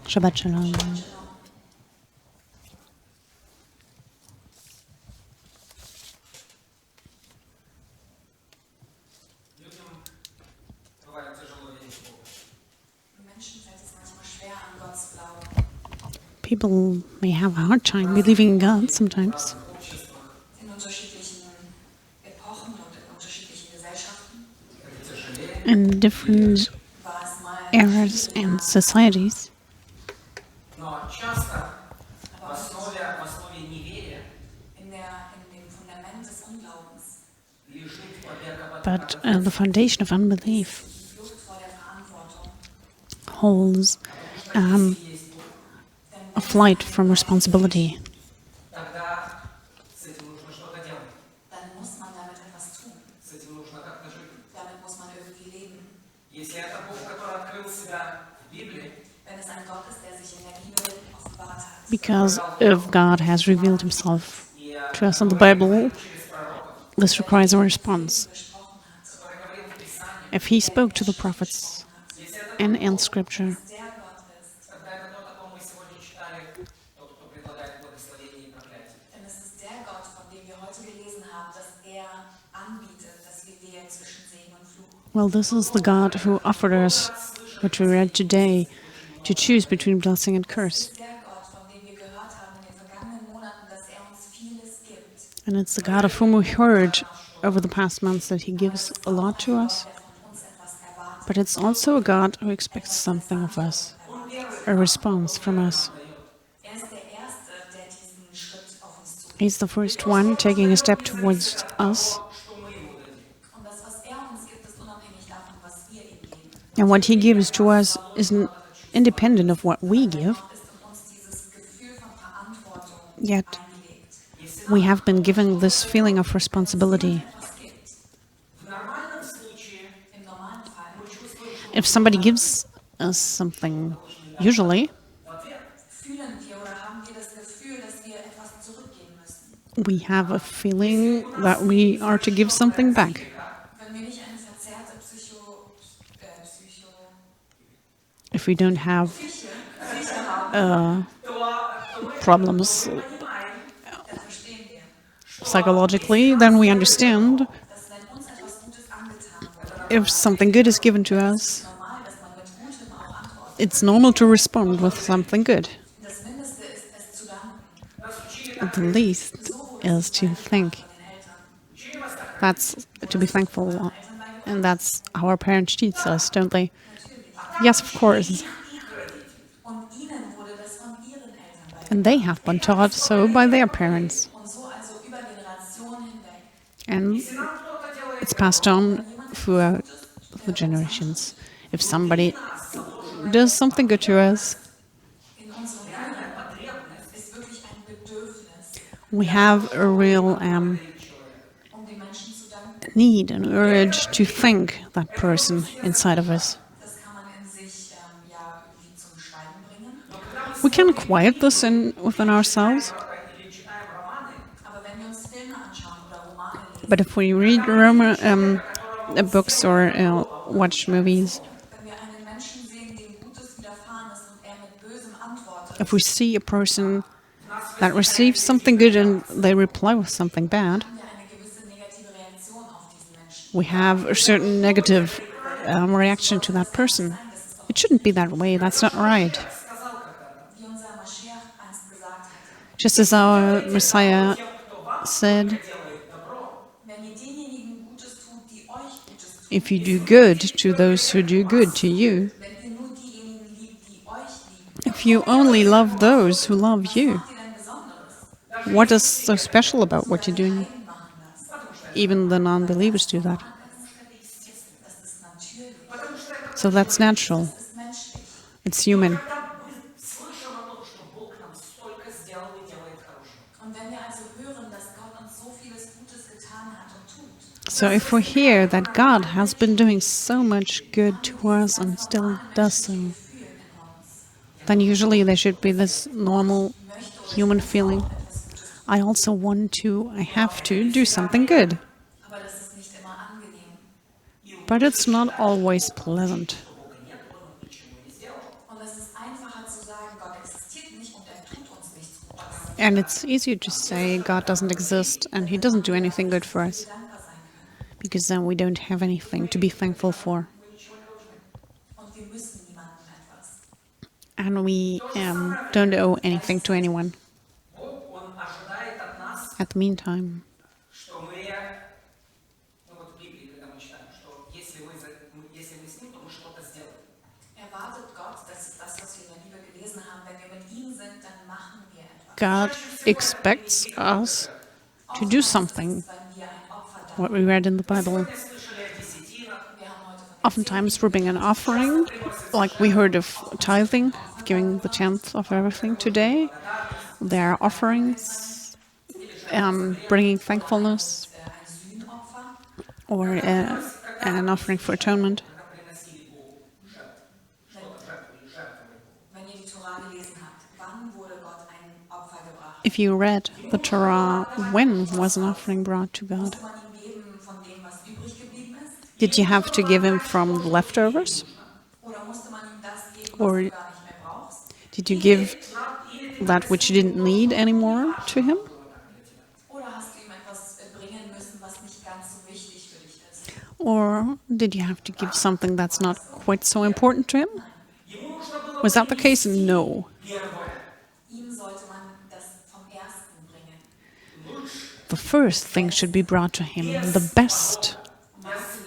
Shabbat Shalom. People may have a hard time believing in God sometimes. In different eras and societies. But the foundation of unbelief holds a flight from responsibility. Because if God has revealed himself to us in the Bible, this requires a response. If he spoke to the prophets and in Scripture, well, this is the God who offered us, what we read today, to choose between blessing and curse. And it's the God of whom we heard over the past months that he gives a lot to us. But it's also a God who expects something of us, a response from us. He's the first one taking a step towards us. And what he gives to us is independent of what we give. Yet, we have been given this feeling of responsibility. If somebody gives us something, usually, we have a feeling that we are to give something back. If we don't have problems psychologically, then we understand if something good is given to us, it's normal to respond with something good. The least is to thank. That's to be thankful, and that's how our parents teach us, don't they? Yes, of course. And they have been taught so by their parents. And it's passed on throughout the generations. If somebody does something good to us, we have a real need, an urge to thank that person inside of us. We can quiet this within ourselves. But if we read books or watch movies, if we see a person that receives something good and they reply with something bad, we have a certain negative reaction to that person. It shouldn't be that way. That's not right. Just as our Messiah said, if you do good to those who do good to you, if you only love those who love you, what is so special about what you're doing? Even the non-believers do that. So that's natural. It's human. So if we hear that God has been doing so much good to us and still does so, then usually there should be this normal human feeling. I also I have to do something good. But it's not always pleasant. And it's easier to say God doesn't exist and He doesn't do anything good for us, dankbar sein können. because then we don't have anything to be thankful for. Мы ничего не должны. Und wir müssen niemandem etwas. And we don't owe anything to anyone. Бог, Он ожидает от нас, At the meantime, что мы, ну вот в Библии, когда мы читаем, что если мы с Ним, то мы что-то сделаем. Erwartet Gott, das ist das, was wir in der Bibel gelesen haben, wenn wir mit ihm sind, dann machen wir etwas. God expects us to do something, Wenn wir ein Opfer what we read in the Bible. Wir слышали о десятинах, wir haben heute von Oftentimes we bring an offering, like we heard of tithing, giving the tenth of everything today. There are offerings, bringing thankfulness, ein Sühnopfer. or an offering for atonement. когда приносили Богу что-то жертвовали Богу. Wenn ihr die Tora gelesen habt, wann wurde Gott ein Opfer gebracht? If you read the Torah, when was an offering brought to God? Musste man ihm geben von dem, was übrig geblieben ist? Did you have to give him from the leftovers? Oder musste man ihm das geben, Or was du gar nicht mehr brauchst? did you give that which you didn't need anymore to him? Oder hast du ihm etwas bringen müssen, was nicht ganz so wichtig für dich ist? Or did you have to give something that's not quite so important to him? Was that the case? No. Ihm sollte man das vom Ersten bringen. The first thing should be brought to him, the best, Makelloses.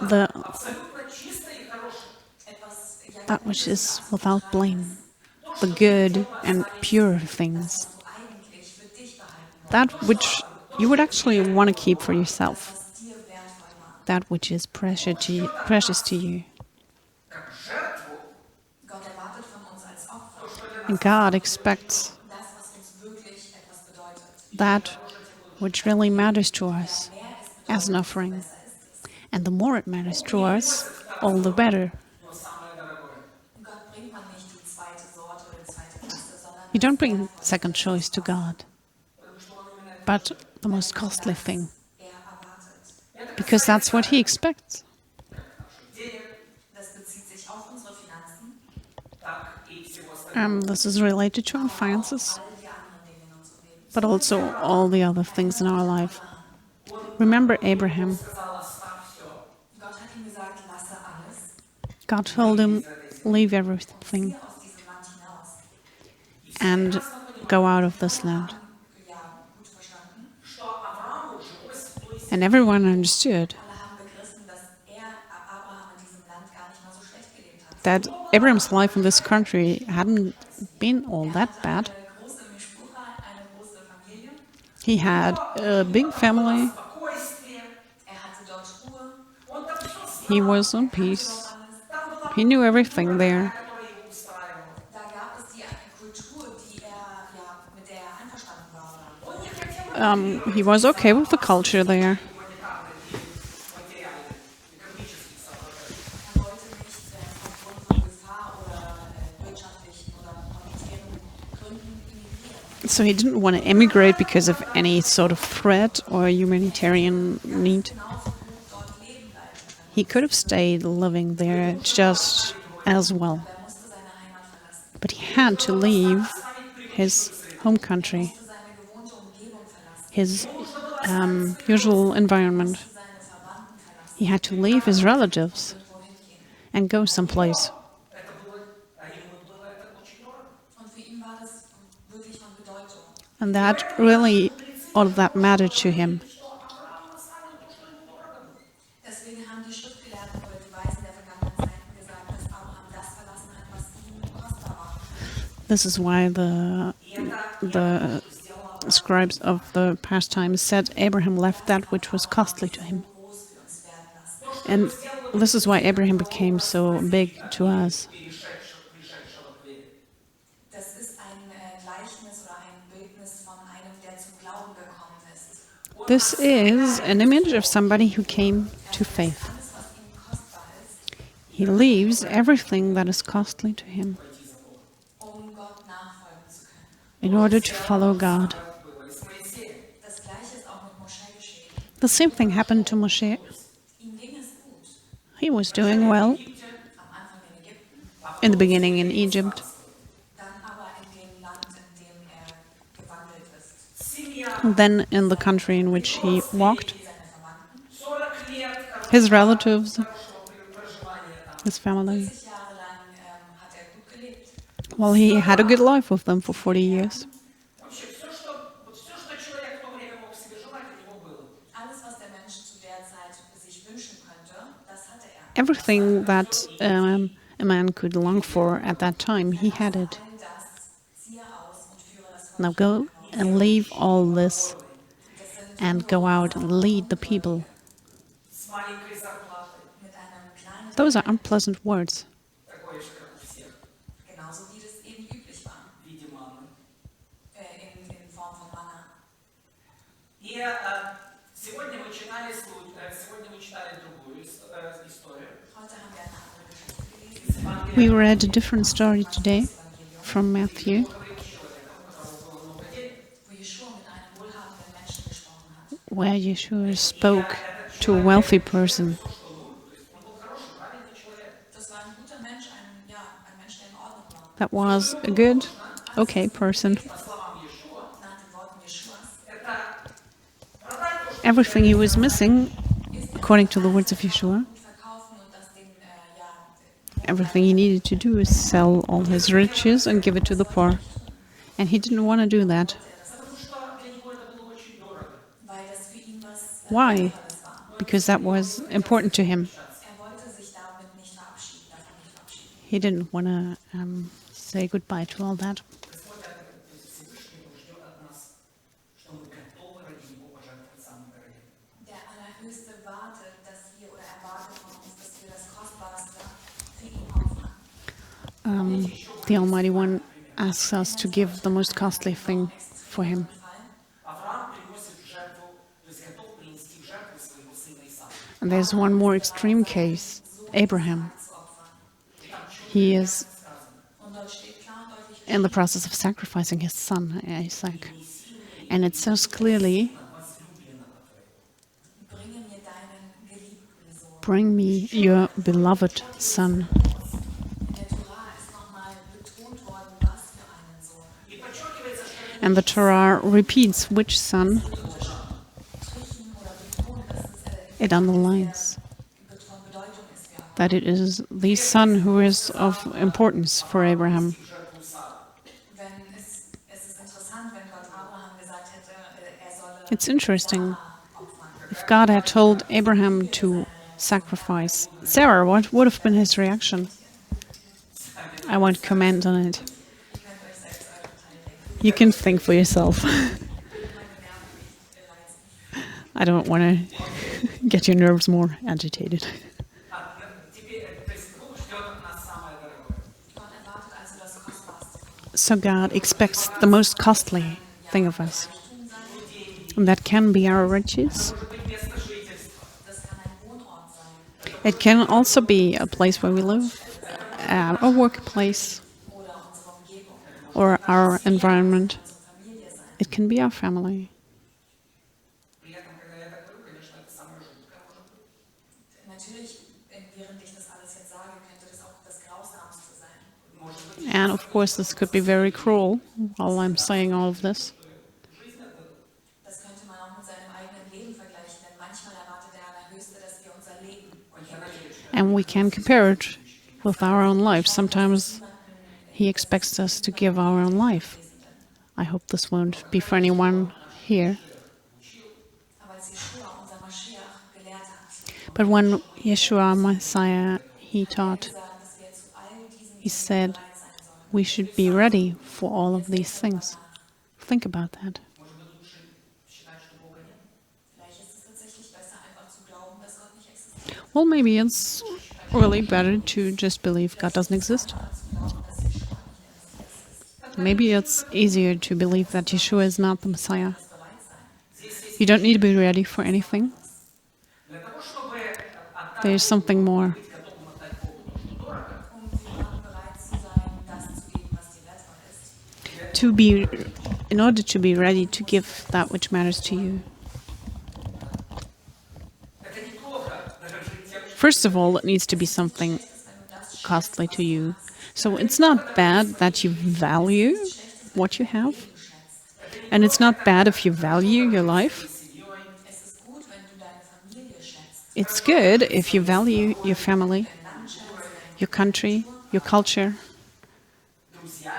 the Абсолютно чистое и хорошее. Etwas, ja, that which is without blame, the good and pure things, was du eigentlich für dich behalten that which you would actually want to keep for yourself, was dir wertvoll war. that which is precious to you. Как жертву. Gott erwartet von uns als Opfer And God expects das, was uns wirklich etwas bedeutet. that which really matters to us Mehr es as an offering. besser ist es. And the more it matters to us, all the better. Nur самое дорогое. Gott bringt man nicht die zweite Sorte oder die zweite Klasse, sondern You don't bring second choice to God, потому что он именно but the most costly thing, erwartet. because that's what He expects. Денег, das bezieht sich auf unsere Finanzen, так и всего остального. This is related to our finances, All die anderen Dinge in unserem Leben. but also all the other things in our life. Remember Abraham. Сказал, оставь все. Gott hat ihm gesagt, lasse alles, God told him, leave everything hier aus diesem Land hinaus. and go out of this land. Ja, gut verstanden. And everyone understood Alle haben begriffen, dass Abraham in diesem Land gar nicht mal so schlecht gelebt hat. that Abraham's life in this country hadn't been all that bad. Eine große Mischbucha, eine große Familie. He had a big family. Hatte dort Ruhe. He was in peace. Alles. He knew everything there. Da gab es die Kultur, die mit der er einverstanden war. He was okay with the culture there. Er wollte nicht aufgrund von Gefahr oder wirtschaftlichen oder monetären Gründen emigrieren. So he didn't want to emigrate because of any sort of threat or humanitarian need. Genauso gut dort leben bleiben können. He could have stayed living there just as well. Er musste seine Heimat verlassen. But he had to leave his home country, Er musste seine gewohnte Umgebung verlassen. his usual environment. Seine Verwandten verlassen. He had to leave his relatives Und wohin gehen. and go someplace. Und für ihn war das wirklich von Bedeutung. And that really, all of that mattered to him. Deswegen haben die Schriftgelehrten oder die Weisen der vergangenen Zeiten gesagt, dass Abraham das verlassen hat, was ihm kostbar war. This is why the scribes of the past times said Abraham left that which was costly to him. Groß für uns werden lassen. And this is why Abraham became so big to us. Das ist ein Gleichnis oder ein Bildnis von einem, der zum Glauben gekommen ist. This is an image of somebody who came to faith. Alles, was ihm kostbar ist, He leaves everything that is costly to him um Gott nachfolgen zu können. in order to follow God. Das Gleiche ist auch mit Moschee geschehen. The same thing happened to Moshe. Ihm ging es gut. He was doing well Am Anfang in Ägypten, in the beginning in Egypt, dann aber in dem Land, in dem Then, in the country in which he walked, seine Verwandten. 40 лет, his relatives, хорошего проживания там. his family, 40 Jahre lang hat gut gelebt. well, he had a good life with them for 40 years. Вообще, все, что человек в то время мог себе желать, у него было. Alles, was der Mensch zu der Zeit sich wünschen könnte, das hatte er. Everything that a man could long for at that time, he had it. All das ziehe aus und führe das Volk Now go and leave all this and go out and lead the people. с маленькой зарплатой. Mit einem kleinen Those are unpleasant words. Такое же, как у всех. Genauso wie das eben üblich war. В виде мамы. In Form von Manna. И сегодня мы читали другую историю. Heute haben wir eine andere Geschichte gelesen. We read a different story today from Matthew, Wo Jeschua mit einem wohlhabenden Menschen gesprochen hat. where Yeshua spoke to a wealthy person. Das war ein guter Mensch, ein Mensch, der in Ordnung war. That was a good, okay person. По словам Jeschua, nach den Worten Jeschuas, Everything he was missing, according to the words of Yeshua, gut verkaufen und das den everything he needed to do is sell all his riches and give it to the poor. And he didn't want to do that. потому что для него это было очень дорого. Weil das für ihn was Why? Wertvolles war. Because that was important to him. Wollte sich damit nicht verabschieden, davon nicht verabschieden. He didn't want to say goodbye to all that. Господь, то есть Всевышний ждет от нас, что мы готовы ради него пожертвовать самым дорогим. Der Allerhöchste wartet, dass wir oder erwartet von uns, dass wir das Kostbarste für ihn opfern. The Almighty One asks us to give the most costly thing for him. Авраам приносит в жертву, то есть готов принести в жертву своего сына Исаака. And there's one more extreme case, Abraham. He is Und dort steht klar und deutlich, in the process of sacrificing his son, Isaac. And it says clearly, bringe mir deinen geliebten Sohn. bring me your beloved son. In der Tora ist nochmal betont worden, was für einen Sohn. И подчеркивается, что And the Torah repeats which son. strichen oder betonen, dass es It underlines von Bedeutung ist für Abraham. that it is the son who is of importance for Abraham. В жертву Исаака. Es ist interessant, wenn Gott Abraham gesagt hätte, solle It's interesting. opfern. If God had told Abraham to sacrifice Sarah, what would have been his reaction? I won't comment on it. Ihr könnt euch selbst eure Teil denken. You can think for yourself. Meine Nerven nicht reizen. I don't want to get your nerves more agitated. Теперь, то есть Бог ждет от нас самое дорогое. Gott erwartet also das Kostbarste von uns. So God expects the most costly thing of us. And that can be our riches. Может быть, место жительства. Das kann ein Wohnort sein. It can also be a place where we live, a workplace, Oder unsere Umgebung. or our environment. Unsere Familie sein. It can be our family. При этом, когда я так говорю, конечно, это самое жуткое может быть. Natürlich, während ich das alles jetzt sage, könnte das auch das Grausamste sein. Может быть, And of course, this could be very cruel while I'm saying all of this. das könnte man auch mit seinem eigenen Leben vergleichen, denn manchmal erwartet der Allerhöchste, dass wir unser Leben And we can compare it with our own life. Sometimes He expects us to give our own life. I hope this won't be for anyone here. aber als Jeschua, unser Maschiach, gelehrt hat, But when Yeshua, Messiah, He taught, gesagt, dass wir zu all diesen He said bereit sein sollen. we should be ready for all of these things. Think about that. Может быть, лучше считать, что Бога нет? Vielleicht ist es tatsächlich besser, einfach zu glauben, dass Gott nicht existiert. Well, maybe it's really better to just believe God doesn't exist. Maybe it's easier to believe that Yeshua is not the Messiah. You don't need to be ready for anything. Для того, чтобы отдать There's something more. быть готовым отдать Богу то, что дорого, für Gott bereit zu sein, das zu geben, was dir wertvoll ist. In order to be ready to give that which matters to you. Это неплохо дорожить тем, что First of all, it needs to be something costly to you. So it's not bad that you value what you have. And it's not bad if you value your life. Es ist gut, wenn du deine Familie schätzt. It's good if you value your family, Dein Land schätzt, deine your country, your culture, Друзья,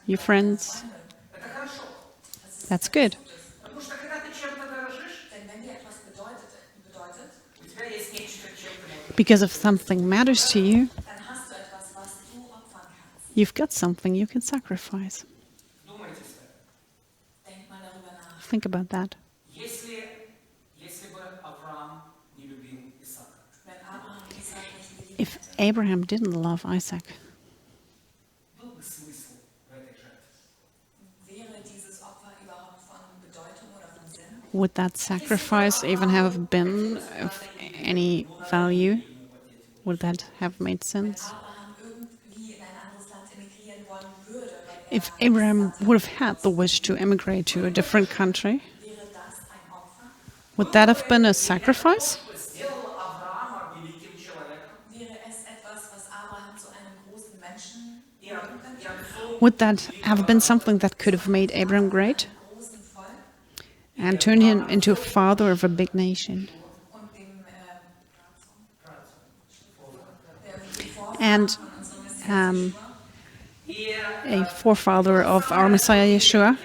your friends. Freunde. Это хорошо. That's good. Потому что когда ты чем-то дорожишь, denn wenn dir etwas bedeutet, у тебя есть нечто, чем ты можешь. Because if something matters to you, Dann hast du etwas, was du opfern kannst. you've got something you can sacrifice. Думайте об этом. Denk mal darüber nach. Think about that. Если бы Авраам не любил Исаака, Wenn Abraham Isaak nicht geliebt If hätte, Abraham didn't love Isaac, был бы смысл в этой жертве? Wäre dieses Opfer überhaupt von Bedeutung oder von Sinn? would that sacrifice even have been of any value? Would that have made Wenn sense? Abraham irgendwie in ein anderes Land emigrieren wollen würde, weil If Abraham would have had the wish to emigrate to a different country, wäre das ein Opfer? would that have been a sacrifice? Сделал Авраама великим человеком. Wäre es etwas, was Abraham zu einem großen Menschen machen könnte? Would that have been something that could have made Abraham great Großen Volk and turned him into a father of a big nation und dem and von unserem Messias a forefather of our Messiah Yeshua?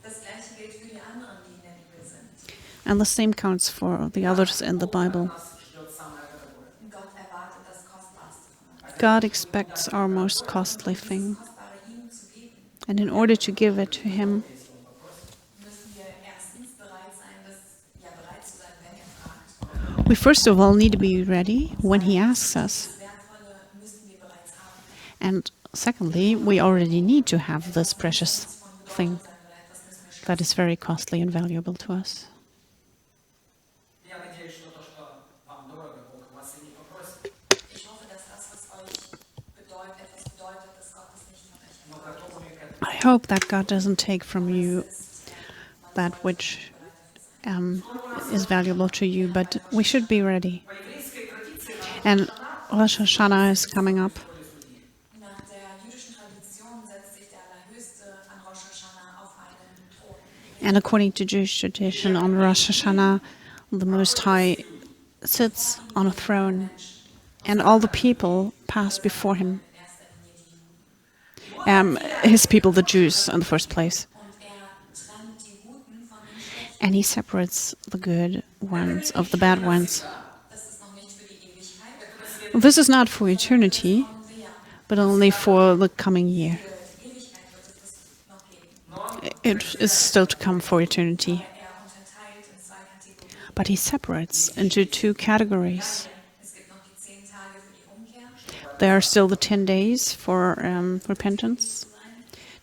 Das Gleiche gilt für die anderen, die in der Bibel sind. And the same counts for the others in the Bible. Gott erwartet das Kostbarste von uns. God expects our most costly thing, Kostbare ihm zu geben, and in order to give it to Him, müssen wir erstens bereit zu sein, wenn er fragt. we first of all need to be ready when He asks us. Das Wertvolle müssen wir bereits haben. And secondly, we already need to have this precious thing Sein oder etwas müssen wir that is very costly and valuable to us. Я надеюсь, что то, что вам дорого, Бог вас и не попросит. Ich hoffe, dass das, was euch etwas bedeutet, dass Gott es nicht von euch I erwartet. hope that God doesn't take from you that which is valuable to you, but we should be ready. По еврейской традиции And Rosh Hashanah is coming up. nach der jüdischen Tradition setzt sich der Allerhöchste an Rosh Hashanah auf einen Thron. And according to Jewish tradition, on Rosh Hashanah, the Most High sits on a throne, and all the people pass before Him. In erster Linie die Juden. His people, the Jews, in the first place. Und trennt die Guten von den Schlechten. And He separates the good ones of the bad ones. Das ist noch nicht für die Ewigkeit. This is not for eternity, Kommen wir ja. but only for the coming year. Für die Ewigkeit wird es das noch geben. It is still to come for eternity. Unterteilt in zwei Kategorien. But He separates into two categories. Es gibt noch die 10 Tage für die Umkehr. There are still the 10 days for repentance,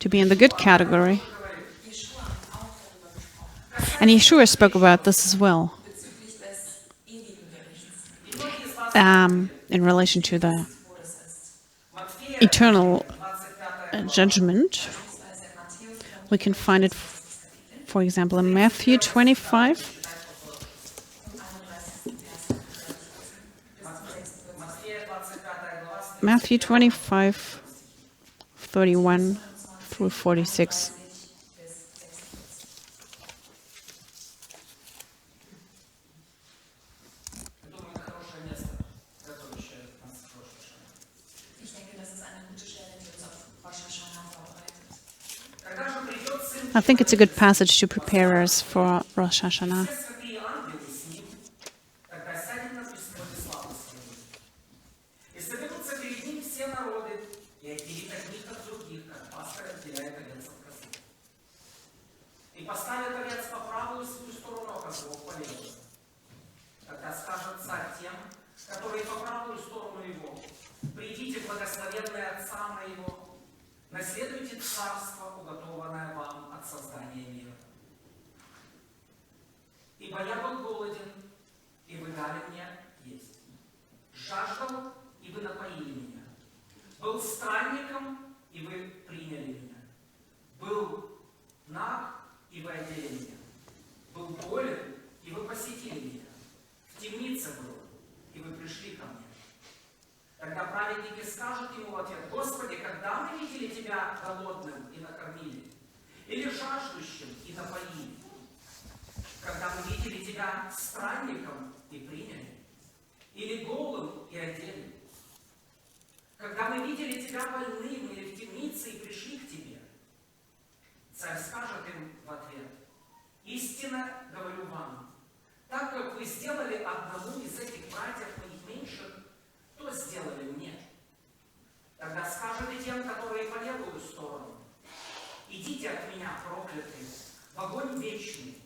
to be in the good category. Jeschua hat auch darüber gesprochen. And Yeshua spoke about this as well, Bezüglich des ewigen Gerichts. in relation to the Wo das ist. eternal judgment. Beziehungsweise in Matthäus We can find it, for example, in Matthew 25. Matthew 25, 31 through 46. Ich denke, das ist eine gute Stelle, die uns auf Rosh Hashanah vorbereitet. I think it's a good passage to prepare us for Rosh Hashanah. Святые ангелы с ним, тогда сядет на престоле славы своей. И соберутся перед ним все народы, и отделит одних от других, как пастырь отделяет овец от козы. И поставят овец по правую свою сторону, а козлов по левую. Тогда скажет царь тем, которые по правую сторону его: придите, благословенные отца моего, наследуйте царство, уготованное вам от создания мира. Ибо я был голоден, и вы дали мне есть. Жаждал, и вы напоили меня. Был странником, и вы приняли меня. Был наг, и вы одели меня. Был болен, и вы посетили меня. В темнице был, и вы пришли ко мне. Тогда праведники скажут ему в ответ: Господи, когда мы видели Тебя голодным и накормили? Или жаждущим тебя странником и приняли, или голым и одели. Когда мы видели тебя больным или в темнице и пришли к тебе, царь скажет им в ответ: истинно говорю вам, так как вы сделали одному из этих братьев моих меньших, то сделали мне. Тогда скажет и тем, которые по левую сторону: идите от меня, проклятые, в огонь вечный,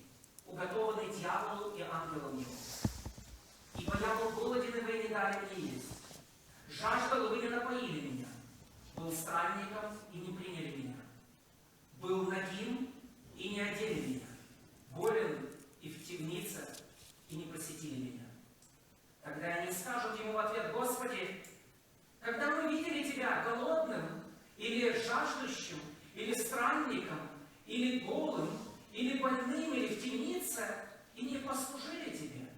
уготованный дьяволу и ангелам его. Ибо я был голоден, и вы не дали мне есть. Жаждал, вы не напоили меня. Был странником, и не приняли меня. Был нагим, и не одели меня. Болен, и в темнице, и не посетили меня. Тогда они скажут ему в ответ: Господи, когда мы видели тебя голодным, или жаждущим, или странником, или голым, или больным, или в темнице, и не послужили тебе.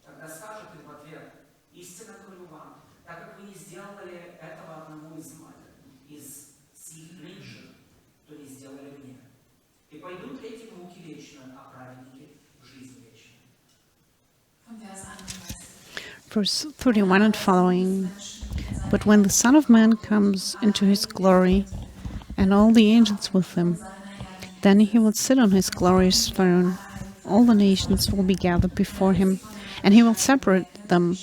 Тогда скажет им в ответ: истинно говорю вам, так как вы не сделали этого одному из сих меньших, то не сделали мне. И пойдут эти в муки вечную, а праведники в жизнь вечную. Verse 31 and following. But when the Son of Man comes into his glory, and all the angels with him, then he will sit on his glorious throne. All the nations will be gathered before him, and he will separate them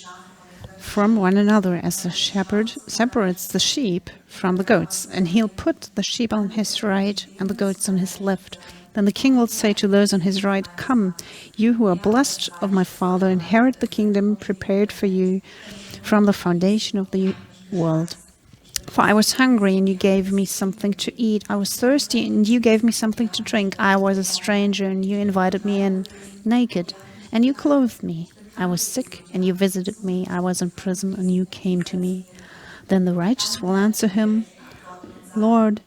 from one another as the shepherd separates the sheep from the goats. And he'll put the sheep on his right and the goats on his left. Then the king will say to those on his right, Come, you who are blessed of my Father, inherit the kingdom prepared for you from the foundation of the world. For I was hungry, and you gave me something to eat. I was thirsty, and you gave me something to drink. I was a stranger, and you invited me in. Naked, and you clothed me. I was sick, and you visited me. I was in prison, and you came to me. Then the righteous will answer him, Lord,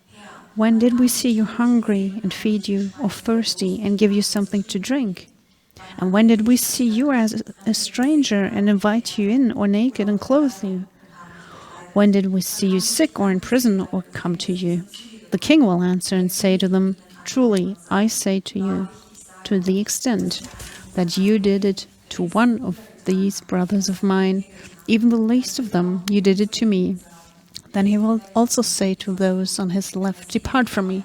when did we see you hungry and feed you, or thirsty and give you something to drink? And when did we see you as a stranger and invite you in, or naked and clothe you? When did we see you sick or in prison or come to you? The king will answer and say to them, Truly, I say to you, to the extent that you did it to one of these brothers of mine, even the least of them, you did it to me. Then he will also say to those on his left, Depart from me,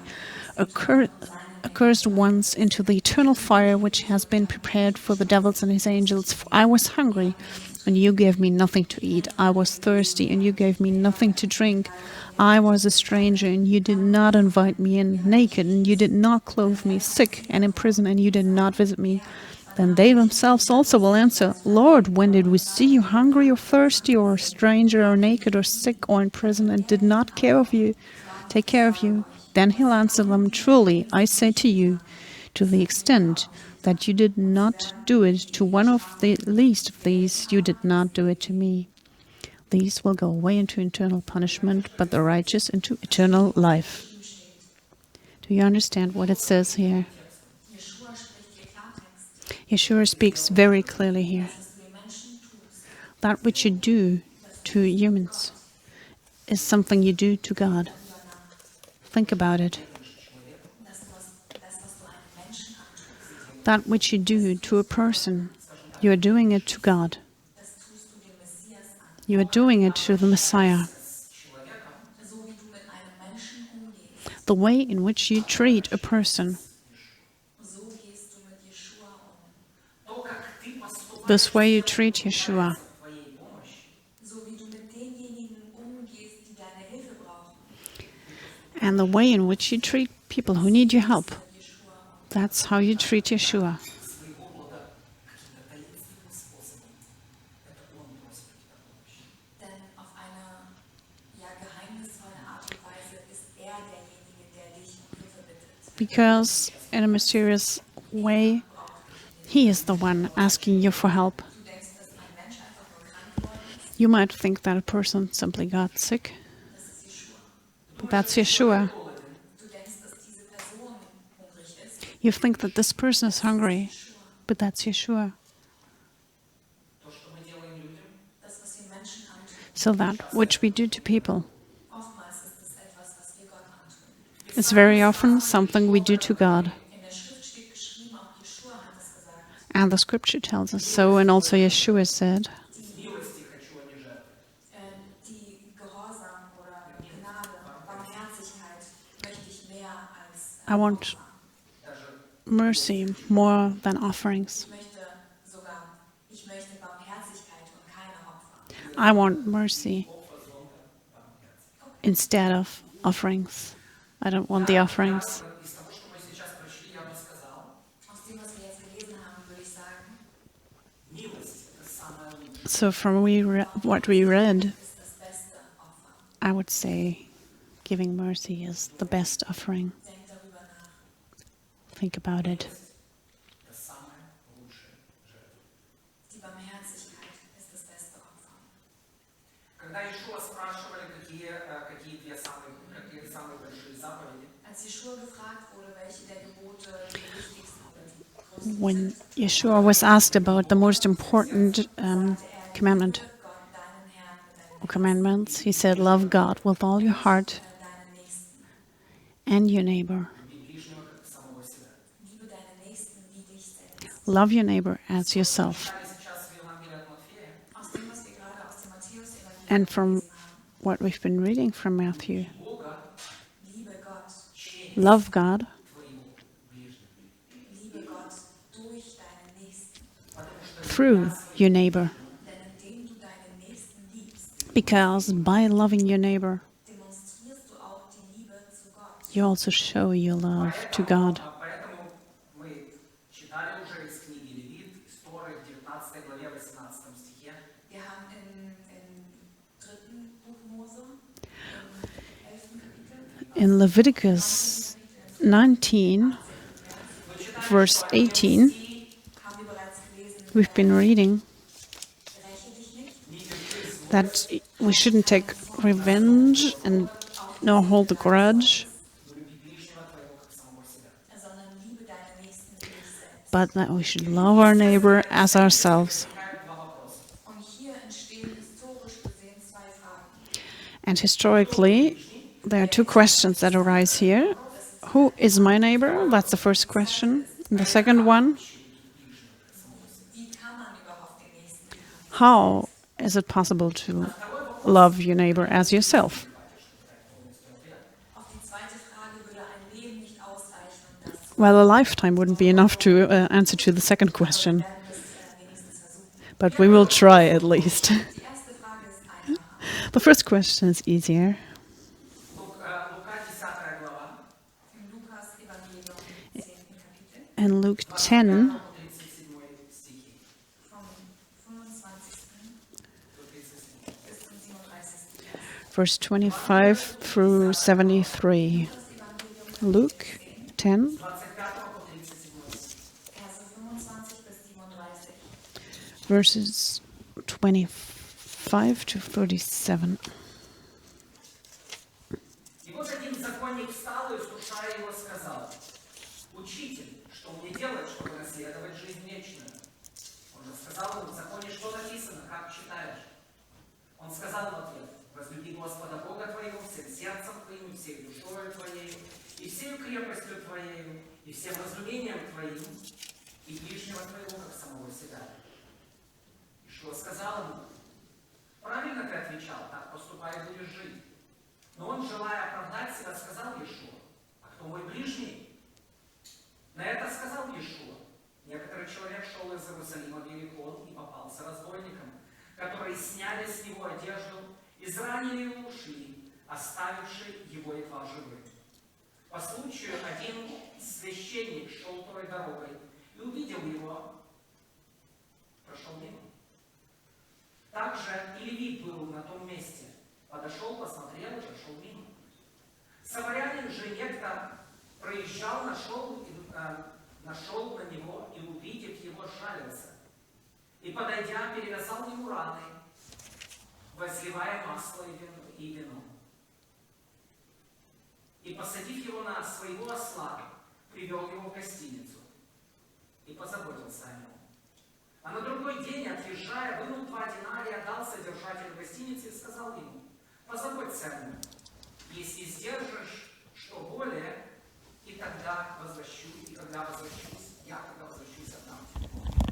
accursed ones, into the eternal fire which has been prepared for the devils and his angels. For I was hungry, and you gave me nothing to eat. I was thirsty, and you gave me nothing to drink. I was a stranger, and you did not invite me in. Naked, and you did not clothe me. Sick and in prison, and you did not visit me. Then they themselves also will answer, Lord, when did we see you hungry or thirsty or a stranger or naked or sick or in prison and did not take care of you? Then he'll answer them, Truly, I say to you, to the extent that you did not do it to one of the least of these, you did not do it to me. These will go away into eternal punishment, but the righteous into eternal life. Do you understand what it says here? Yeshua speaks very clearly here. That which you do to humans is something you do to God. Think about it. That which you do to a person, you are doing it to God. You are doing it to the Messiah. The way in which you treat a person, this way you treat Yeshua, and the way in which you treat people who need your help, that's how you treat Yeshua. Because in a mysterious way, He is the one asking you for help. You might think that a person simply got sick, but that's Yeshua. You think that this person is hungry, but that's Yeshua. So that which we do to people is very often something we do to God. And the scripture tells us so, and also Yeshua said, Из милости хочу, а не жертвы. Die Gehorsam oder Gnade, Barmherzigkeit möchte ich mehr als I want Opfer. Даже mercy more than offerings. Ich möchte Barmherzigkeit und keine Opfer. I want mercy Opfer, sondern Barmherzigkeit. instead of offerings. I don't want the offerings. Из того, что мы сейчас прочли, я бы сказал, Aus dem, was wir jetzt gelesen haben, würde ich sagen, милость – это самое лучшее. So from what we read, ist das beste Opfer. I would say giving mercy is the best offering. Denk darüber nach. Think about it. Это самая лучшая жертва. Die Barmherzigkeit ist das beste Opfer. Когда Иешуа спрашивали, какие самые большие заповеди, Als Jeschua gefragt wurde, welche der Gebote die wichtigsten und größten When sind, Yeshua was asked about the most important commandment liebe Gott, deinen Herrn mit deinem or commandments, he said, love God with all your heart deinen Nächsten. and your neighbor. люби ближнего как самого себя. Liebe deinen Nächsten wie dich selbst. Love your neighbor as yourself. Читали сейчас в Евангелии от Матфея, Aus dem, was wir gerade aus dem Matthäus-Evangelium And from gelesen haben, what we've been reading from Matthew, Бога liebe Gott, через love God твоего ближнего. liebe Gott durch deinen Nächsten. Потому что through your neighbor. Denn indem du deinen Nächsten liebst, Because by loving your neighbor, demonstrierst du auch die Liebe zu Gott. you also show your love to God. Поэтому мы читали уже из книги Левит, истории в 19 главе, 18 стихе. Wir haben im 3. Buch Mose, im 11. Kapitel, In Leviticus 19, verse 18, haben wir bereits gelesen, we've been reading räche dich nicht, that we shouldn't take revenge and nor hold a grudge, Но люби ближнего твоего как самого себя. sondern liebe deinen Nächsten wie dich selbst. but that we should love our neighbor as ourselves. Возникают два вопроса. Und hier entstehen historisch gesehen zwei Fragen. And historically, there are two questions that arise here. Who is my neighbor? That's the first question. And the second one, Wie kann man überhaupt den Nächsten lieben? how is it possible to love your neighbor as yourself? Auf die zweite Frage würde ein Leben nicht ausreichen, um das zu Well, a lifetime wouldn't be enough to answer to the second question, werden, das wenigstens versuchen. but we will try at least. Die erste Frage ist einfacher. The first question is easier. Лука 10 глава, Im Lukas-Evangelium im 10. Kapitel In Luke 10, 37 стихи. vom 25. До 37. bis zum 37. Vers. verse 25 through 73. Lukas-Evangelium Luke 10, 25 по 37. Verse 25 bis 37. verses 25 to 37. И вот один законник встал и, искушая его, сказал: «Учитель, что мне делать, чтобы наследовать жизнь вечную?» Он же сказал ему: «В законе что написано, как читаешь?» Он сказал в ответ: «Возлюби Господа Бога твоего всем сердцем твоим, и всей душою твоею, и всей крепостью твоею, и всем разумением твоим, и ближнего твоего, как самого себя». Ишуа сказал ему: «Правильно ты отвечал, так поступай и будешь жить». Но он, желая оправдать себя, сказал Иешуа: «А кто мой ближний?» На это сказал Иешуа: «Некоторый человек шел из Иерусалима в Иерихон и попался разбойникам, которые сняли с него одежду, изранили его и ушли, оставивши его едва живым. По случаю один священник шел той дорогой и увидел его, прошел мимо. Также и левит был на том месте. Подошел, посмотрел и прошел мимо. Самарянин же некто проезжал, нашел на него и, увидев его, жалился. И, подойдя, перевязал ему раны, возливая масло и вино. И, посадив его на своего осла, привел его в гостиницу и позаботился о нем. А на другой день, отъезжая, вынул 2 динария, дал содержателю гостиницы и сказал ему: «Позаботься о нем. Если сдержишь, что более, и тогда возвращу, и когда возвращусь, я когда возвращусь отдам».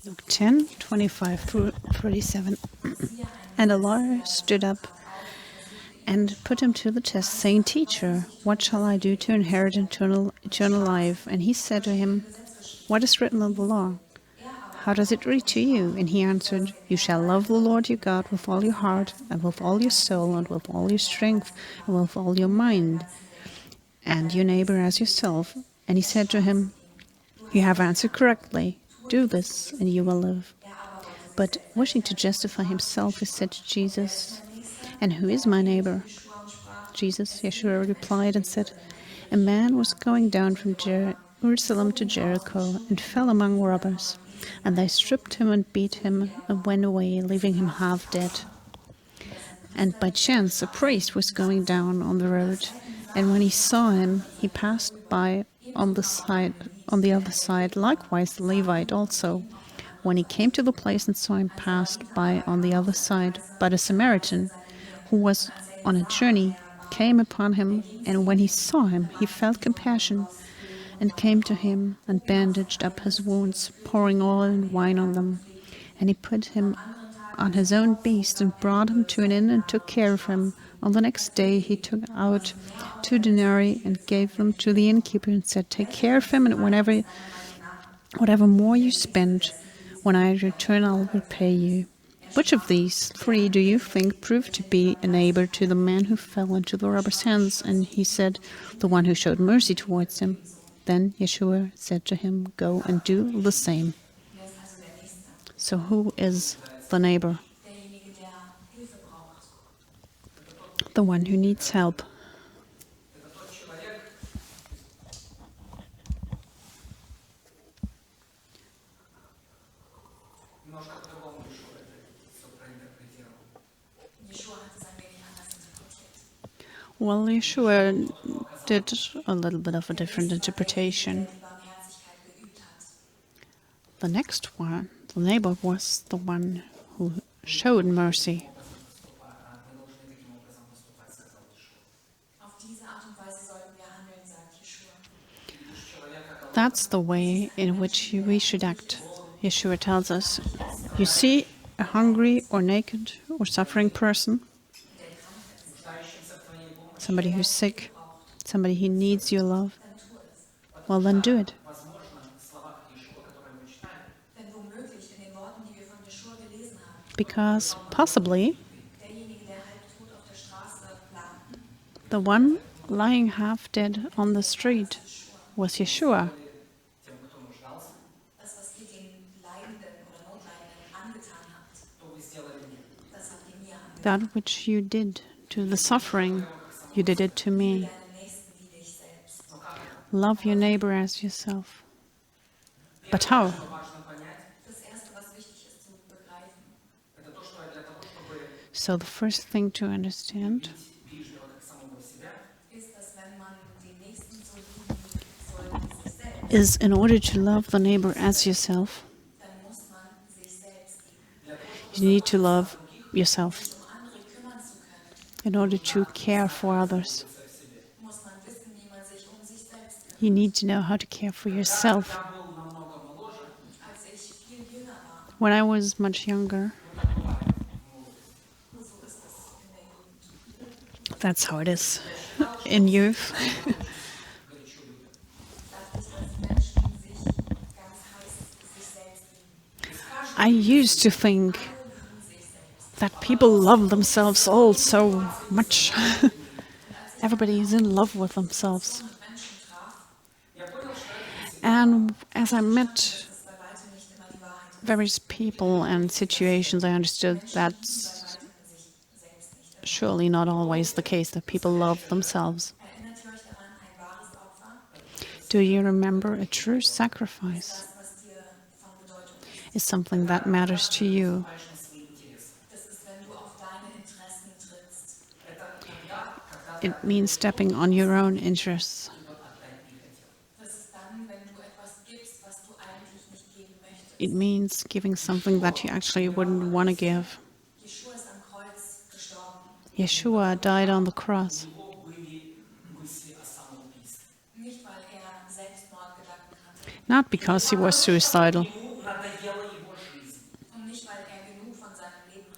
Luke 10:25 through 37. And a lawyer stood up and put him to the test, saying, Teacher, what shall I do to inherit eternal life? And he said to him, What is written in the law? How does it read to you? And he answered, You shall love the Lord your God with all your heart, and with all your soul, and with all your strength, and with all your mind, and your neighbor as yourself. And he said to him, You have answered correctly. Do this, and you will live. But wishing to justify himself, he said to Jesus, And who is my neighbor? Jesus, Yeshua, replied and said, A man was going down from Jerusalem to Jericho and fell among robbers. And they stripped him and beat him and went away, leaving him half dead. And by chance a priest was going down on the road, and when he saw him, he passed by on the other side. Likewise the Levite also. When he came to the place and saw him, passed by on the other side. But a Samaritan, who was on a journey, came upon him, and when he saw him, he felt compassion, and came to him and bandaged up his wounds, pouring oil and wine on them. And he put him on his own beast and brought him to an inn and took care of him. On the next day he took out 2 denarii and gave them to the innkeeper and said, Take care of him, and whatever more you spend, when I return I'll repay you. Which of these 3 do you think proved to be a neighbor to the man who fell into the robber's hands? And he said, The one who showed mercy towards him. Then Yeshua said to him, Go and do the same. So who is the neighbor? The one who needs help. Well, Yeshua did a little bit of a different interpretation. The next one, the neighbor, was the one who showed mercy. That's the way in which we should act. Yeshua tells us, you see a hungry or naked or suffering person, somebody who's sick, somebody who needs your love, well then do it. Because possibly the one lying half dead on the street was Yeshua. That which you did to the suffering, you did it to me. Love your neighbor as yourself. But how? So the first thing to understand is, in order to love the neighbor as yourself, you need to love yourself. In order to care for others, you need to know how to care for yourself. When I was much younger, that's how it is in youth. I used to think that people love themselves all so much. Everybody is in love with themselves. And as I met various people and situations, I understood that's surely not always the case, that people love themselves. Do you remember a true sacrifice is something that matters to you? It means stepping on your own interests. It means giving something that you actually wouldn't want to give. Yeshua died on the cross. Not because he was suicidal,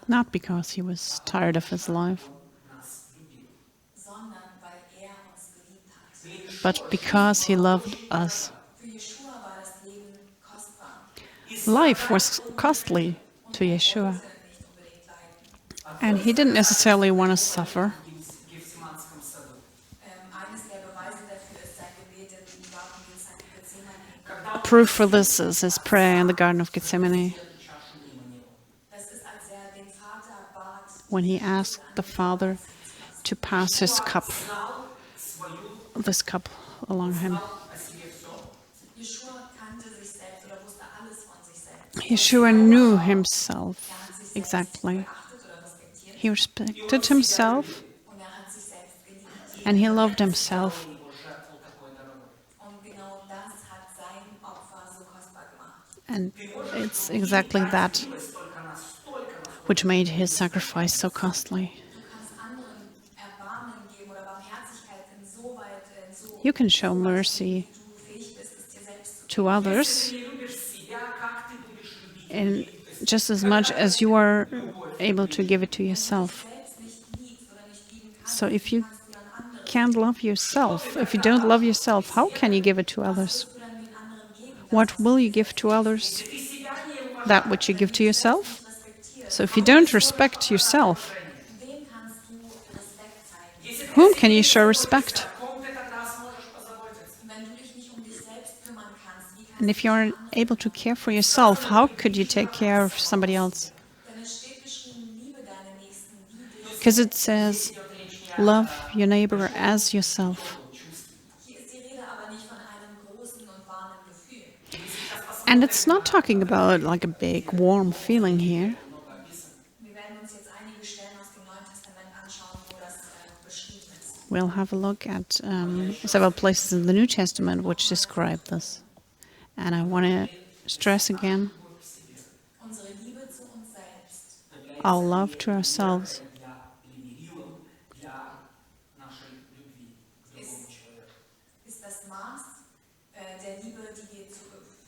not because he was tired of his life, нас любил. sondern weil er uns geliebt hat. Для Иешуа but жизнь because he была loved очень us. дорога. Für Jeschua war das Leben kostbar. И Life страдать was он не costly Und to er Yeshua, wollte nicht unbedingt leiden. and he didn't necessarily want to suffer. В Гефсиманском саду. Eines der Beweise dafür ist sein Gebet im Garten Gethsemane. Когда он Proof for this is his prayer in the Garden of Gethsemane, эту чашу мимо него. Das ist, als er den Vater bat, when he asked the Father to pass his cup, Знал свою, this cup along him. знал о себе все. Jeschua kannte sich selbst oder wusste alles von sich selbst. Yeshua knew himself Er hat sich selbst exactly. beachtet oder respektiert He respected himself und er hat sich selbst geliebt. and he loved himself. Он его жертвовал такой дорогой. Und genau das hat sein Opfer so kostbar gemacht. And it's exactly that Милость только настолько, which made his sacrifice so costly. Du kannst anderen Erbarmen geben oder Barmherzigkeit insoweit, You can show mercy du fähig bist, es dir selbst zu to others если ты не любишь себя, как ты будешь любить in людей? То есть just as much as you are able to give it to yourself. selbst nicht liebst oder nicht lieben kannst, So if you kannst du dann andere, can't love yourself, if you don't love yourself, how can you give it to others? du dann den anderen geben, What will you give to others? ты себя не уважаешь, That which you give to yourself? respektierst. So if you don't respect yourself, Wem kannst du Respekt zeigen? если ты whom can you show respect? о ком ты тогда сможешь позаботиться? Wenn du dich nicht um dich selbst kümmern kannst, wie kannst And if you aren't able to care for yourself, how could you take care of somebody else? Denn es steht geschrieben, liebe deine Nächsten wie dich. Because it says, love your neighbor as yourself. Hier ist die Rede aber nicht von einem großen und warmen Gefühl. And it's not talking about like a big warm feeling here. Wir werden uns jetzt einige Stellen aus dem Neuen Testament anschauen, wo das beschrieben ist. We'll have a look at several places in the New Testament which describe this. And I want to stress again Unsere Liebe zu uns selbst our love to ourselves Для примирилом, для нашей любви к другому человеку. ist das Maß der Liebe, die wir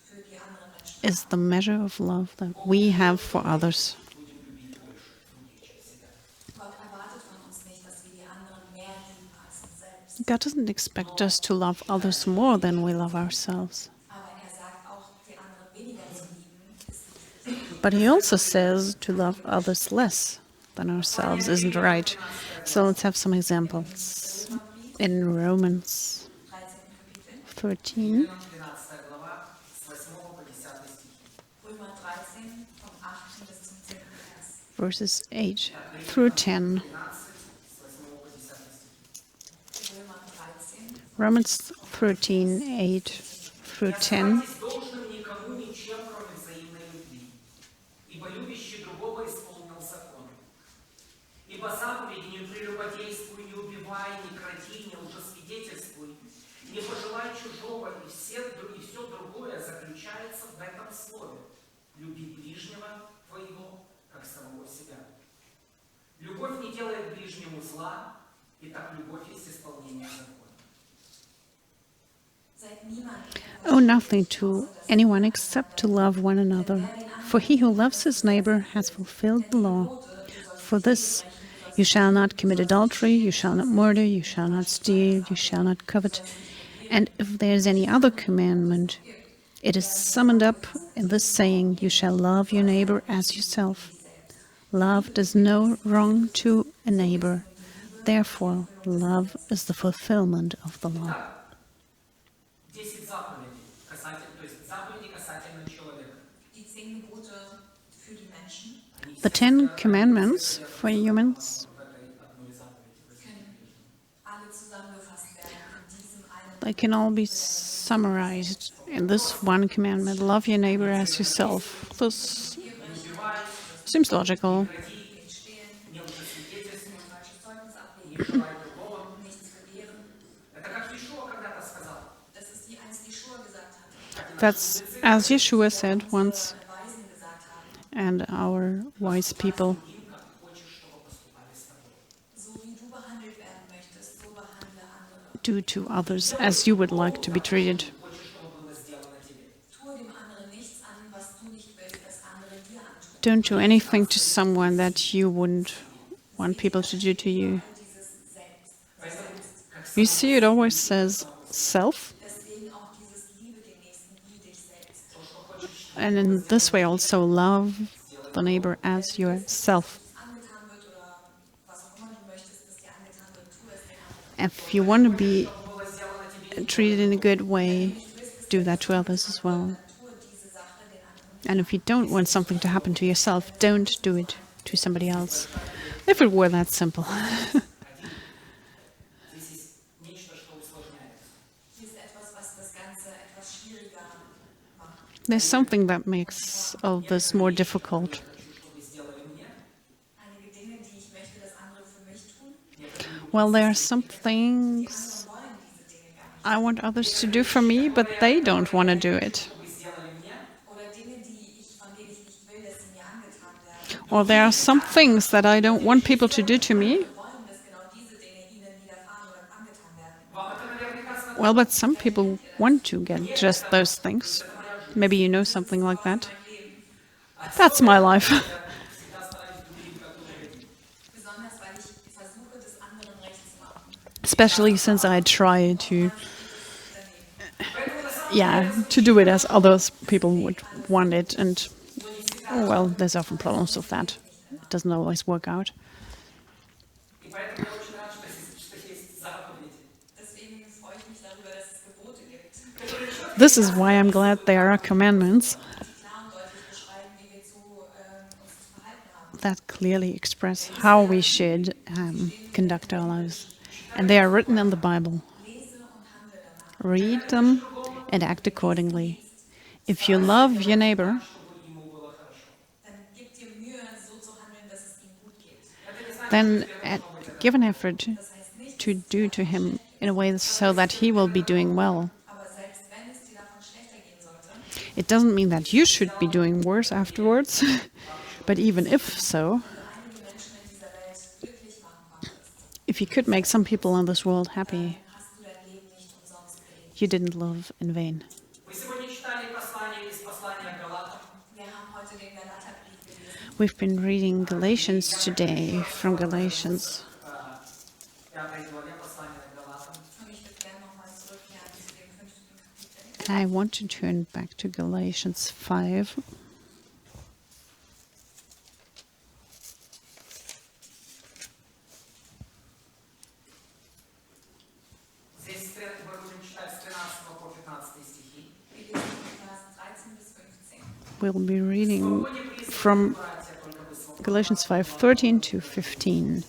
für die anderen Menschen is the measure of love that we have for others. Будем любить больше других, чем себя. Gott erwartet von uns nicht, dass wir die anderen mehr lieben als uns selbst. God doesn't expect us to love others more than we love ourselves. Aber er sagt auch, die anderen weniger zu lieben, ist nicht. But he also says to love others less than ourselves isn't right. So let's have some examples. In Romans 13, 13 глава, с 8 по 10 стихи. Römer 13, vom 8. bis zum 10. Vers. verses 8 through 10. 13, с 8 по 10 стихи. Römer 13, Romans 13, 8 through 10. «Не оставайтесь должным никому ничем, кроме взаимной любви, ибо любящий другого исполнил закон. Ибо заповеди не прелюбодействуй, не убивай, не кради, не лжесвидетельствуй, не пожелай чужого, и все другое заключается в этом слове. Люби ближнего твоего, как самого себя. Любовь не делает ближнему зла, и так любовь есть исполнение закона». seid niemand Owe nothing to anyone except to love one another. For he who loves his neighbor has fulfilled the law. For this, you shall not commit adultery, you shall not murder, you shall not steal, you shall not covet. And if there is any other commandment, it is summed up in this saying, you shall love your neighbor as yourself. Love does no wrong to a neighbor. Therefore, love is the fulfillment of the law. 10 заповедей, то есть заповеди касательно человека. die 10 Gebote für die Menschen The 10 commandments for humans, В этой одной заповеди. können alle zusammengefasst werden in diesem einen. they can all be summarized in this one commandment, love your neighbor as yourself. This seems logical. Nicht stehlen, Не лжесвидетельствуй, falsches Zeugnis не ablegen, желай другого. nichts begehren. Это как Иешуа когда-то сказал. Das ist wie einst Jeschua gesagt hat, That's as Yeshua said once, Weisen gesagt haben. and our wise people. Им, как хочешь, чтобы поступали с тобой. So wie du behandelt werden möchtest, so behandle andere. Do to others as you would like to be treated. Хочешь, чтобы было сделано тебе. Tue dem anderen nichts an, was du nicht willst, dass andere dir antun. Don't do anything to someone that you wouldn't want people to do to you. Dieses Selbst. You see, it always says self, Deswegen auch dieses Liebe den Nächsten wie dich selbst. and in this way also love the neighbor as yourself. Angetan wird oder was auch immer du möchtest, dass dir angetan wird, tu es den anderen. If you want to be treated in a good way, do that to others as well. Tue diese Sache den anderen. And if you don't want something to happen to yourself, don't do it to somebody else. If it were that simple. Здесь есть нечто, что усложняет. Hier ist etwas, was das Ganze etwas schwieriger macht. There's something that makes all this more difficult. Чтобы сделали мне, Einige Dinge, die ich möchte, dass andere für mich tun, Well, there are some things wollen diese Dinge gar nicht. I want others to do for me, but they don't want to do it. чтобы сделали мне, Oder Dinge, von denen ich nicht will, dass sie mir angetan werden. Or there are some things that I don't want people to do to me. Wir wollen, dass genau diese Dinge ihnen widerfahren oder angetan werden. вам это наверняка знакомо. Well, but some people want to get just those things. Maybe you know something like that. That's my life. Всегда стараюсь другим как-то угодить. Besonders, weil ich versuche, das anderen recht zu machen. Especially since I try to, Поэтому на самом to do it as others people would want it. And, well, there's often problems with that. It doesn't always work out. И поэтому я очень рад, что есть заповеди. Deswegen freue ich mich darüber, dass es Gebote gibt, This is why I'm glad there are commandments die klar und deutlich beschreiben, wie wir uns zu verhalten haben. that clearly express how we should conduct our lives. And they are written in the Bible. Lese und handle danach. Read them and act accordingly. If you love your neighbor, Чтобы ему было хорошо. Dann gib dir Mühe, so zu handeln, dass es ihm gut geht. Это не значит, then что тебе должно быть give an effort Das heißt nicht, to do to him in a way so that he will be doing well. aber selbst wenn es dir davon schlechter gehen sollte, It doesn't mean that you should be doing worse afterwards, but even if so, einige Menschen in dieser Welt glücklich machen konntest, if you could make some people in this world happy, hast du dein Leben nicht umsonst gelebt. you didn't live in vain. Вы сегодня читали послание из послания Галатам. Wir haben heute den Galaterbrief gelesen. We've been reading Galatians today from Galatians. 5 главе послания Галатам. Und ich würde gerne nochmal zurückkehren zu dem 5. Kapitel. I want to turn back to Galatians 5. Здесь мы будем читать с 13 по 15 стихи. Wir lesen die Verse 13 bis 15. We'll be reading Свободе присланы, from братья, только вы свободны. Galatians 5:13 to 15.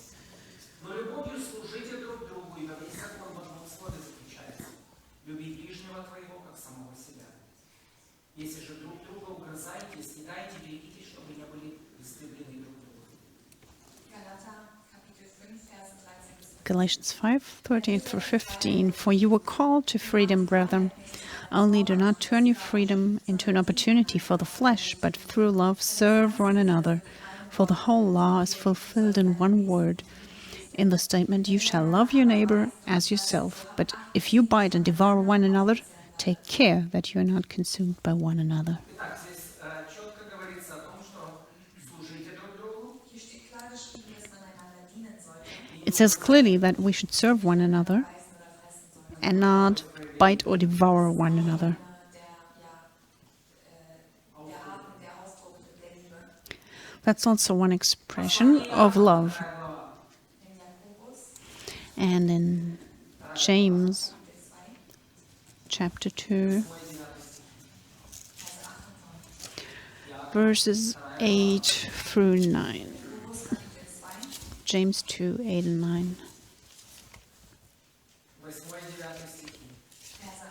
Но любовью служите друг другу, ибо весь закон в одном слове заключается. Люби ближнего твоего, как самого себя. Если же друг друга угрызаете, снедайте, берегитесь, чтобы не были истреблены друг другом. Galater, Kapitel 5, Verse 13 bis 15. Galatians 5:13 through 15. For you were called to freedom, brethren. Only do not turn your freedom into an opportunity for the flesh, but through love serve one another. For the whole law is fulfilled in one word, in the statement, you shall love your neighbor as yourself. But if you bite and devour one another, take care that you are not consumed by one another. Итак, здесь четко говорится о том, что служите друг другу, Hier steht klar geschrieben, dass man einander dienen sollte, It says clearly that we should serve one another beißen oder fressen sollte. and not bite or devour one another. Der Haken, der Ausdruck der Liebe. That's also one expression of love. In Jakobus, And in James Kapitel 2, chapter 2, Verse 28. verses 8 through 9. Jakobus, Kapitel 2, James 2, 8 and 9. 8 и 9 стихи. Verse 8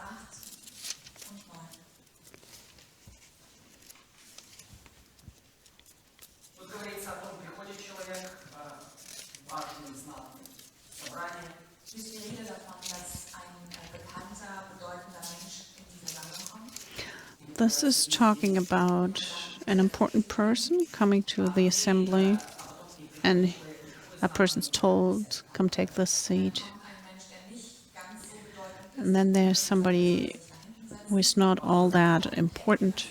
und 9. Тут говорится о том, приходит человек в важное, знатное собрание, Hier ist die Rede davon, dass ein bekannter, bedeutender Mensch in die Versammlung kommt. This is talking about an important person coming to the assembly, and that person's told, come take this seat. Ein Mensch, der nicht ganz so bedeutend ist, And then there's somebody who is not all that important,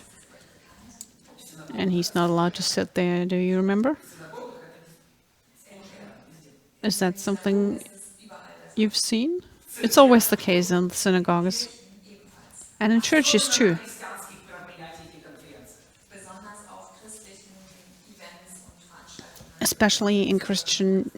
то есть and he's not allowed to sit there. Do you remember? В синагогах это сплошь и рядом, везде. Is that something Es ist überall das. you've seen? It's always the case in the synagogues Ebenfalls. and in churches Особенно too, на христианских мероприятиях и конференциях. Besonders auf christlichen Events und Veranstaltungen. especially in Christian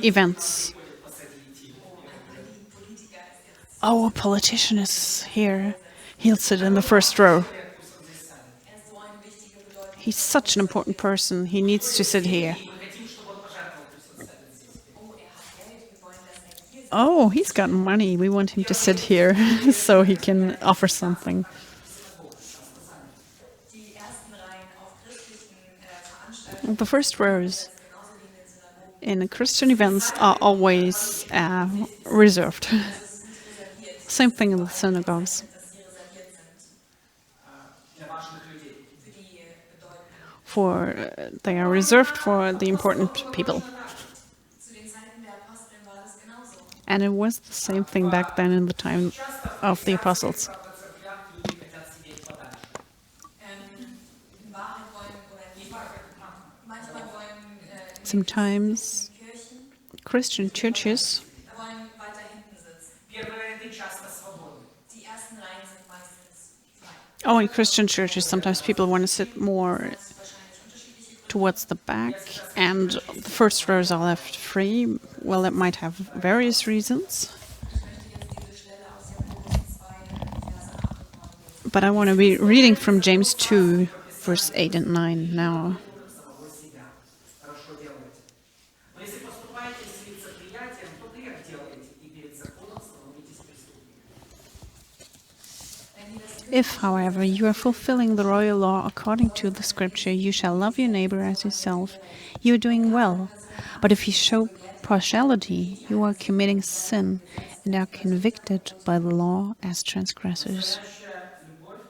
events. Приходят посадить. Ein Politiker ist jetzt Oh, a politician is here. He'll sit in the first row. Пусть он здесь сядет. er ist so eine wichtige Bedeutung. He's such an important person. He needs to sit here. И мы хотим, чтобы он пожертвовал, пусть он сядет здесь. Oh, er hat Geld, wir wollen, dass er hier sitzt. Oh, he's got money. We want him to sit here so he can offer something. Die ersten Reihen auf christlichen Veranstaltungen The first rows genauso wie in den Synagogen. in Christian events are always reserved. Same thing in the synagogues. Dass sie reserviert sind Для важных людей. für die Bedeutenden. They are reserved for the important people. Zu den Zeiten der Aposteln war das genauso. And it was the same thing back then in the time of the apostles. Правда, в церквях люди хотят сидеть подальше. In Wahrheit wollen, oder Не факт, manchmal wollen in Sometimes den Kirchen Christian churches wollen weiter hinten sitzen. первые ряды часто свободны. Die ersten Reihen sind meistens frei. Oh, in Christian churches, sometimes people want to sit more Das ist wahrscheinlich unterschiedliche Gründe. towards the back, and the first rows are left free. Well, it might have various reasons, Ich möchte jetzt diese Stelle aus Jakobus 2, Verse 8 und 9 lesen. but I want to be reading from James 2, verse 8 and 9 now. Самого себя. Хорошо делаете. Но если поступаете с лицеприятием, то грех делаете, и перед законом становитесь преступниками. Wenn ihr das If, however, you are fulfilling the royal law according to the scripture, you shall love your neighbor as yourself, you are doing well. But if you show partiality, you are committing sin and are convicted by the law as transgressors. Настоящая любовь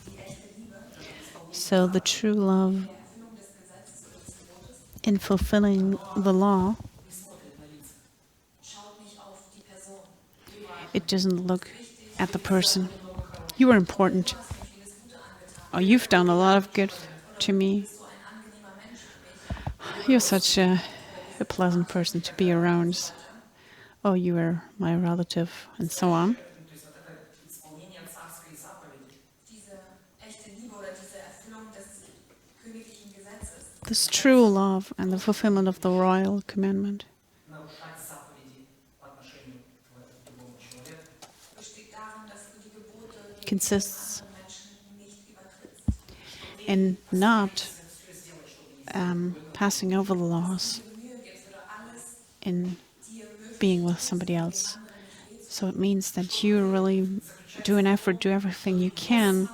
die echte Liebe So the true love der Erfüllung des Gesetzes oder des Gebotes in fulfilling the law, не смотрит на лица. schaut nicht auf die Person. it doesn't look at the person. You are important. Du hast mir vieles Gute angetan. Oh, you've done a lot of good to me. So ein angenehmer Mensch für mich. You're such a pleasant person to be around. Oh, you are my relative, and so on. То есть вот это исполнение царской заповеди Diese echte Liebe oder diese Erfüllung des königlichen Gesetzes This true love and the fulfillment of the royal commandment нарушать заповеди по отношению к другому человеку. besteht darin, dass du die Gebote gegenüber consists anderen Menschen nicht übertrittst. in not Все сделать, чтобы не passing over the laws, Dir Mühe gibst oder alles in dir höflich being with somebody else. So it means that you really do an effort, do everything you can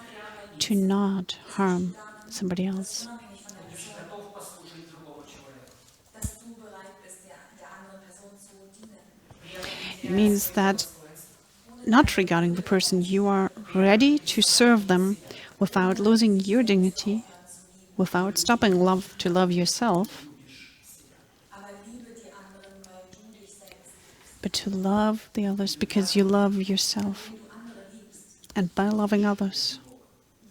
to not harm somebody else. unabhängig von der Person, готов послужить другому человеку. dass du bereit bist, der anderen Person zu dienen. It means that not regarding the person, you are ready to serve them without losing your dignity, without stopping love to love yourself, Aber liebe die anderen, weil du dich selbst liebst. but to love the others because you love yourself. Wenn du andere liebst, And by loving others,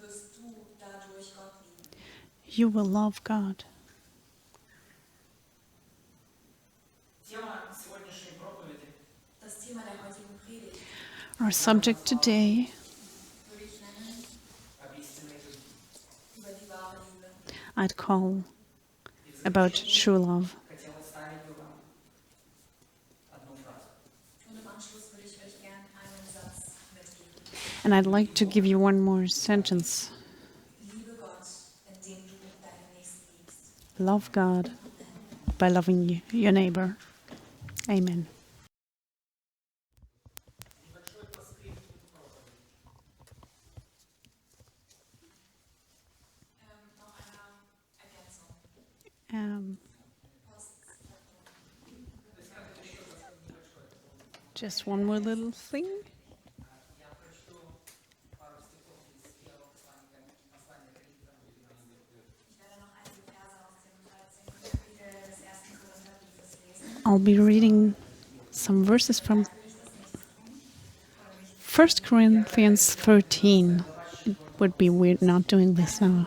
wirst du dadurch Gott lieben. you will love God. Тема сегодняшней проповеди Das Thema der heutigen Predigt Our subject today, würde ich nennen, об истинной любви. über die wahre Liebe. I'd call about true love. Хотел оставить бы вам одну фразу. Und im Anschluss würde ich euch gern einen Satz mitgeben. And I'd like to give you one more sentence. Liebe Gott, indem du deinen Nächsten liebst. Love God by loving your neighbor. Amen. Небольшой постскриптум к проповеди. Noch eine Ergänzung. Just one more little thing. Я прочту пару стихов из первого послания Коринфянам. Ich werde noch einige Verse aus dem 13. Kapitel des 1. Korintherbriefes lesen. I'll be reading some verses from 1 Corinthians 13. It would be weird not doing this now.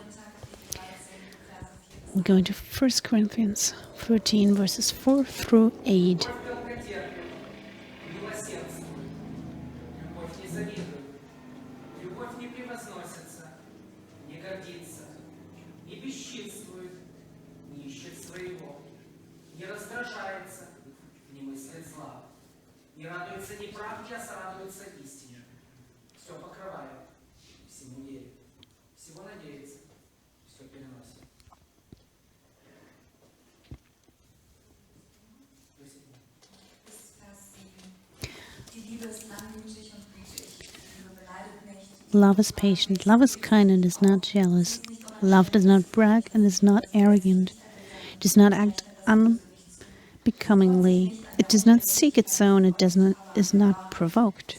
We're going to 1 Corinthians 13, verses 4 through 8. Любовь долготерпит, милосердствует, любовь не завидует, любовь не превозносится, не гордится, не бесчинствует, не ищет своего, не раздражается, не мыслит зла, не радуется неправде, а сорадуется истине. Все покрывает, всему верит, всего надеется, все переносит. Bis Vers 7. Die Liebe ist langmütig und gütig. Die Liebe beneidet nicht. Love is patient, love is kind and is not jealous. Love does not brag and is not arrogant. It does not act unbecomingly. It does not seek its own. It is not provoked.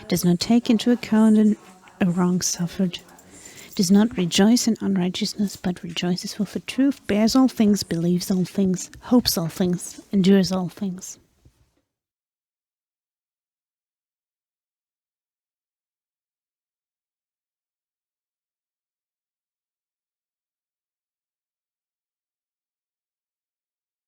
It does not take into account a wrong suffered. It does not rejoice in unrighteousness, but rejoices with the truth, bears all things, believes all things, hopes all things, endures all things.